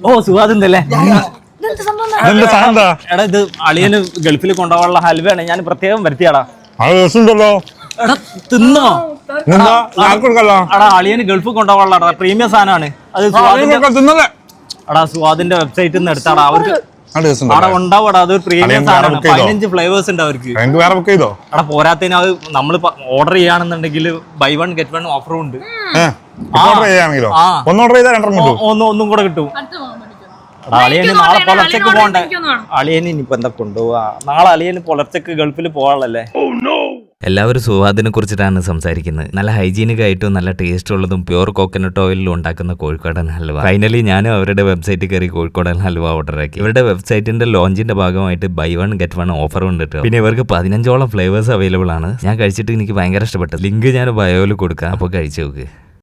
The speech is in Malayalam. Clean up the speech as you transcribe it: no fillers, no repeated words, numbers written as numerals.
ഓ സുഖാതുണ്ടല്ലേ? എടാ ഇത് അളിയന് ഗൾഫിൽ കൊണ്ടുപോകാനുള്ള ഹൽവയാണ് ഞാൻ പ്രത്യേകം വരുത്തിയാടാ. എടാ തിന്നോ? എടാ അളിയന് ഗൾഫിൽ കൊണ്ടുപോകാനുള്ള പ്രീമിയം സാധനമാണ് അത്. എടാ സ്വാദിന്റെ വെബ്സൈറ്റിൽ നിന്ന് എടുത്താടാ. അവർക്ക് അവിടെ ഉണ്ടാവൂടാ, അതൊരു പ്രീമിയം സാധനമാണ്. 15 ഫ്ലേവേഴ്സ് ഉണ്ട് അവർക്ക്. എടാ പോരാത്തതിന് അത് നമ്മൾ ഓർഡർ ചെയ്യാണെന്നുണ്ടെങ്കിൽ ബൈ 1 get 1 ഓഫറും ഉണ്ട്. ഒന്നും കൂടെ കിട്ടും. അളിയന് നാളെ പുലർച്ചക്ക് പോകണ്ടേ? അളിയന് ഇനിയിപ്പോ എന്താ കൊണ്ടുപോവാ? നാളെ അളിയന് പുലർച്ചക്ക് ഗൾഫിൽ പോകാനുള്ളല്ലേ? എല്ലാവരും സുവാദിനെ കുറിച്ചിട്ടാണ് സംസാരിക്കുന്നത്. നല്ല ഹൈജീനിക് ആയിട്ടും നല്ല ടേസ്റ്റ് ഉള്ളതും പ്യൂർ കോക്കനട്ട് ഓയിലിലും ഉണ്ടാക്കുന്ന കോഴിക്കോടൻ ഹൽവ. ഫൈനലി ഞാനും അവരുടെ വെബ്സൈറ്റിൽ കയറി കോഴിക്കോടൻ ഹൽവ ഓർഡർ ആക്കി. ഇവരുടെ വെബ്സൈറ്റിന്റെ ലോഞ്ചിന്റെ ഭാഗമായിട്ട് ബൈ 1 get 1 ഓഫർ ഉണ്ട് കേട്ടോ. പിന്നെ ഇവർക്ക് 15ഓളം ഫ്ലേവേഴ്സ് അവൈലബിൾ ആണ്. ഞാൻ കഴിച്ചിട്ട് എനിക്ക് ഭയങ്കര ഇഷ്ടപ്പെട്ടു. ലിങ്ക് ഞാൻ ബയോയിൽ കൊടുക്കാം, അപ്പോൾ കഴിച്ചു നോക്ക്.